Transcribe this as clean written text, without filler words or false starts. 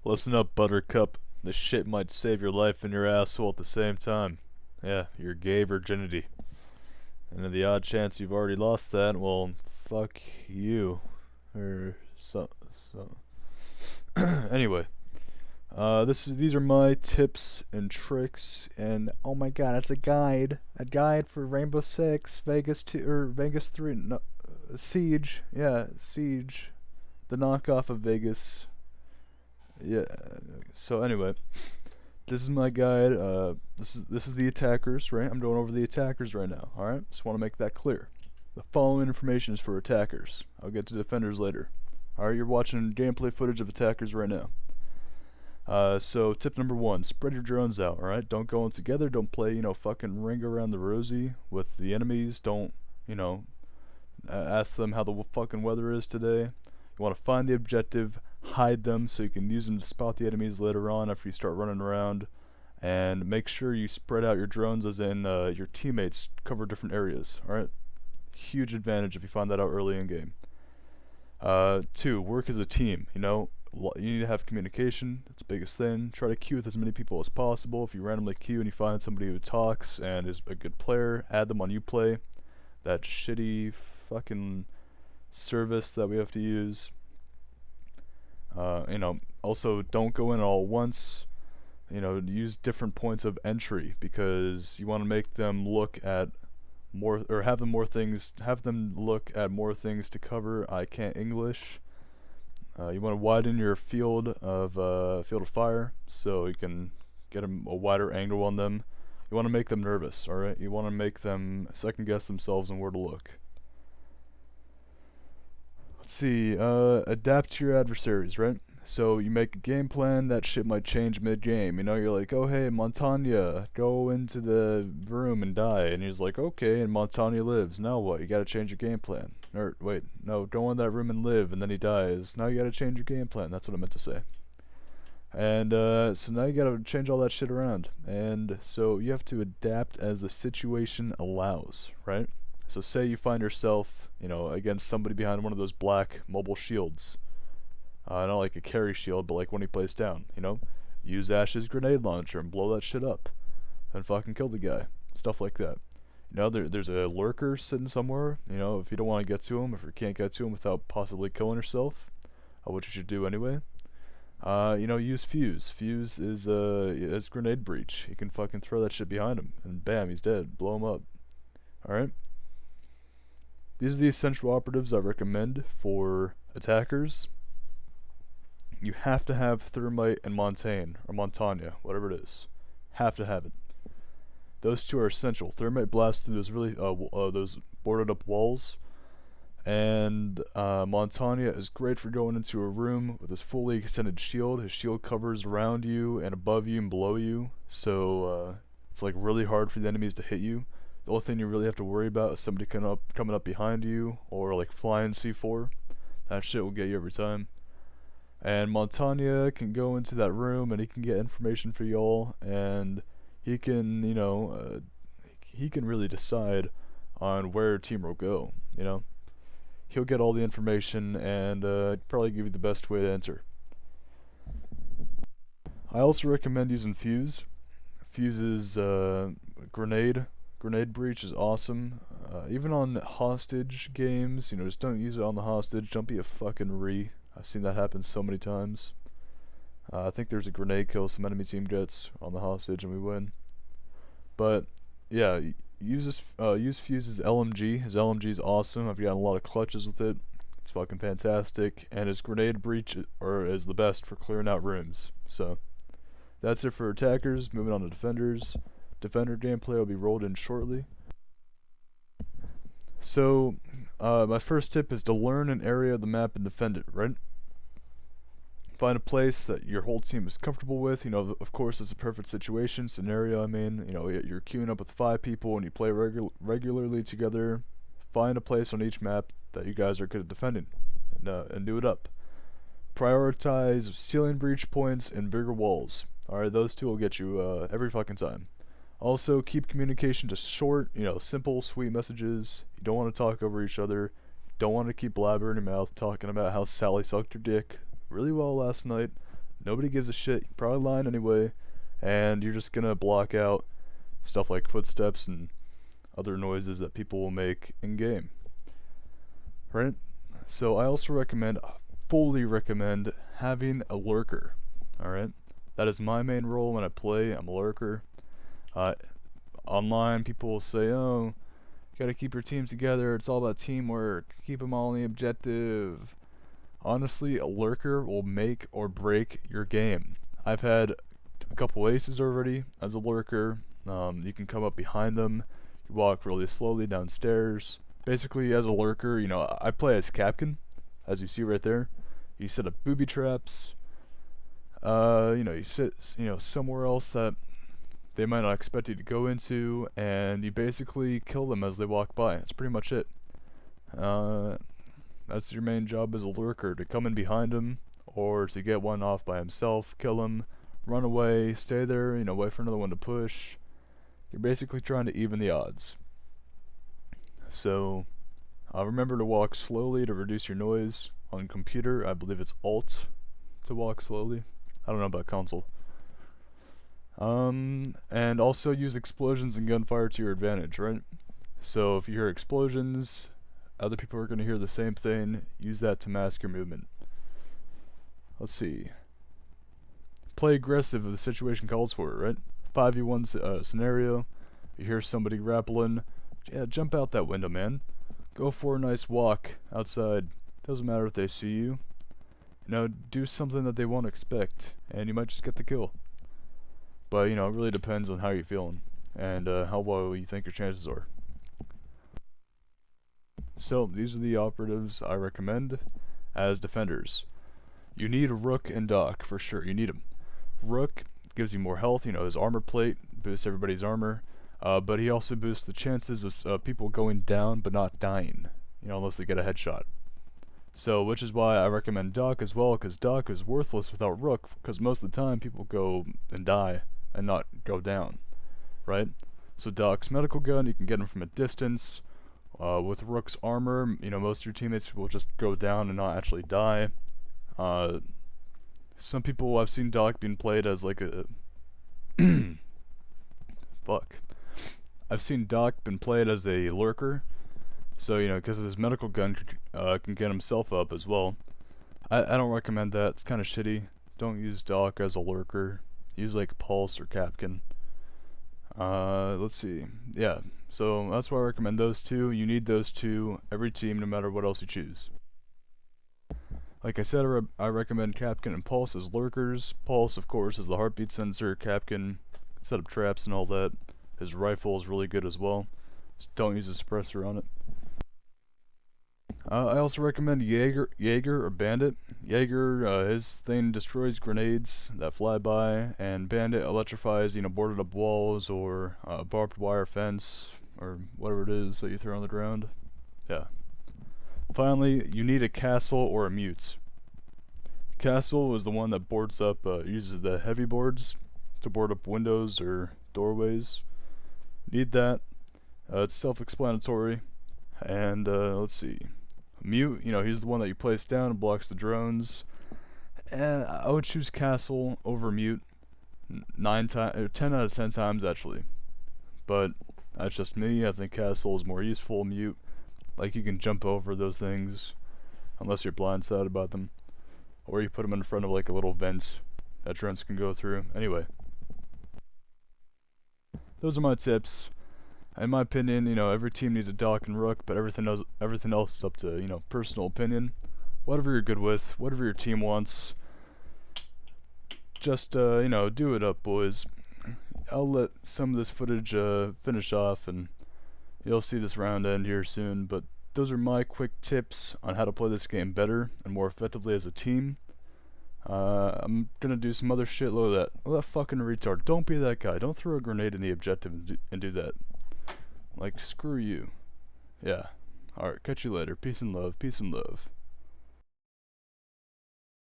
Listen up, Buttercup. This shit might save your life and your asshole at the same time. Yeah, your gay virginity. And in the odd chance you've already lost that, well, fuck you. Or so. Anyway, these are my tips and tricks, and oh my god, it's a guide for Rainbow Six, Vegas 2 or Vegas 3, no, Siege, yeah, Siege, the knockoff of Vegas. Yeah. So anyway, this is my guide. This is the attackers, right? I'm going over the attackers right now. All right. Just want to make that clear. The following information is for attackers. I'll get to defenders later. All right. You're watching gameplay footage of attackers right now. So tip number one: spread your drones out. All right. Don't go in together. Don't play, fucking ring around the rosy with the enemies. Don't, ask them how the fucking weather is today. You want to find the objective, hide them so you can use them to spot the enemies later on after you start running around, and make sure you spread out your drones, as in your teammates cover different areas. Alright? Huge advantage if you find that out early in game. Two, work as a team. You need to have communication. That's the biggest thing. Try to queue with as many people as possible. If you randomly queue and you find somebody who talks and is a good player, add them on Uplay. That shitty fucking service that we have to use. Also don't go in all at once. Use different points of entry because you want to make them look at more, or have them look at more things to cover. I can't English. You want to widen your field of fire so you can get a wider angle on them. You want to make them nervous, alright? You want to make them second guess themselves on where to look. Let's see, adapt to your adversaries, right? So you make a game plan, that shit might change mid-game. You're like, oh hey, Montanya, go into the room and die. And he's like, okay, and Montanya lives. Now what? You gotta change your game plan. Or, wait, no, go in that room and live, and then he dies. Now you gotta change your game plan. That's what I meant to say. And, so now you gotta change all that shit around. And so you have to adapt as the situation allows, right? So say you find yourself, against somebody behind one of those black mobile shields. Not like a carry shield, but like when he plays down, Use Ash's grenade launcher and blow that shit up. And fucking kill the guy. Stuff like that. There's a lurker sitting somewhere, if you don't want to get to him, if you can't get to him without possibly killing yourself, which you should do anyway. Use Fuse. Fuse is grenade breach. You can fucking throw that shit behind him, and bam, he's dead. Blow him up. Alright? These are the essential operatives I recommend for attackers. You have to have Thermite and Montaigne, or Montanya, whatever it is. Have to have it. Those two are essential. Thermite blasts through those boarded up walls, and Montanya is great for going into a room with his fully extended shield. His shield covers around you and above you and below you, so it's like really hard for the enemies to hit you. The only thing you really have to worry about is somebody coming up behind you, or like flying C4. That shit will get you every time. And Montanya can go into that room and he can get information for y'all, and he can, he can really decide on where your team will go, He'll get all the information and probably give you the best way to enter. I also recommend using Fuse. Fuse's grenade breach is awesome. Even on hostage games, just don't use it on the hostage. Don't be a fucking re. I've seen that happen so many times. I think there's a grenade kill some enemy team gets on the hostage and we win. But yeah, use Fuse's LMG. His LMG is awesome. I've gotten a lot of clutches with it. It's fucking fantastic. And his grenade breach is the best for clearing out rooms. So that's it for attackers. Moving on to defenders. Defender gameplay will be rolled in shortly. So, my first tip is to learn an area of the map and defend it, right? Find a place that your whole team is comfortable with. Of course, it's a perfect scenario. You're queuing up with 5 people and you play regularly together. Find a place on each map that you guys are good at defending, and do it up. Prioritize ceiling breach points and bigger walls. Alright, those two will get you every fucking time. Also, keep communication just short, simple, sweet messages. You don't want to talk over each other. You don't want to keep blabbering your mouth talking about how Sally sucked your dick really well last night. Nobody gives a shit. You're probably lying anyway, and you're just gonna block out stuff like footsteps and other noises that people will make in game. Right? So I also fully recommend having a lurker. Alright? That is my main role when I play. I'm a lurker. Uh, Online, people will say, oh, you gotta keep your teams together. It's all about teamwork. Keep them all on the objective. Honestly, a lurker will make or break your game. I've had a couple aces already as a lurker. You can come up behind them. You walk really slowly downstairs. Basically, as a lurker, I play as Capkin, as you see right there. You set up booby traps. You sit, somewhere else that they might not expect you to go into, and you basically kill them as they walk by. That's pretty much it. That's your main job as a lurker, to come in behind him, or to get one off by himself, kill him, run away, stay there, wait for another one to push. You're basically trying to even the odds. So, remember to walk slowly to reduce your noise. On computer, I believe it's Alt to walk slowly. I don't know about console. And also use explosions and gunfire to your advantage, right? So if you hear explosions, other people are going to hear the same thing. Use that to mask your movement. Let's see. Play aggressive if the situation calls for it, right? 5v1 scenario. You hear somebody grappling. Yeah, jump out that window, man. Go for a nice walk outside. Doesn't matter if they see you. Do something that they won't expect, and you might just get the kill. But, it really depends on how you're feeling, and how well you think your chances are. So, these are the operatives I recommend as defenders. You need Rook and Doc, for sure. You need them. Rook gives you more health, his armor plate boosts everybody's armor, but he also boosts the chances of people going down but not dying, unless they get a headshot. So, which is why I recommend Doc as well, because Doc is worthless without Rook, because most of the time people go and die and not go down, right? So Doc's medical gun, you can get him from a distance. With Rook's armor, most of your teammates will just go down and not actually die. Some people, I've seen Doc being played as like a fuck. I've seen Doc been played as a lurker. So, because his medical gun can get himself up as well. I don't recommend that. It's kind of shitty. Don't use Doc as a lurker. Use like Pulse or Capkin. Let's see. Yeah, so that's why I recommend those two. You need those two every team, no matter what else you choose. Like I said, I recommend Capkin and Pulse as lurkers. Pulse, of course, is the heartbeat sensor. Capkin, set up traps and all that. His rifle is really good as well. Just don't use a suppressor on it. I also recommend Jaeger or Bandit. Jaeger, his thing destroys grenades that fly by, and Bandit electrifies, boarded up walls or barbed wire fence or whatever it is that you throw on the ground. Yeah. Finally, you need a castle or a mute. Castle is the one that boards up, uses the heavy boards to board up windows or doorways. Need that. It's self-explanatory. And let's see. Mute, he's the one that you place down and blocks the drones. And I would choose Castle over Mute 10 out of 10 times actually. But that's just me. I think Castle is more useful. Mute, like, you can jump over those things unless you're blindsided about them, or you put them in front of like a little vent that drones can go through. Anyway, those are my tips. In my opinion, every team needs a Doc and Rook, but everything else is up to, personal opinion. Whatever you're good with, whatever your team wants. Just, do it up, boys. I'll let some of this footage finish off, and you'll see this round end here soon, but those are my quick tips on how to play this game better and more effectively as a team. I'm gonna do some other shit. Look at that. Oh, that fucking retard. Don't be that guy. Don't throw a grenade in the objective and do that. Like, screw you. Yeah. Alright, catch you later. Peace and love. Peace and love.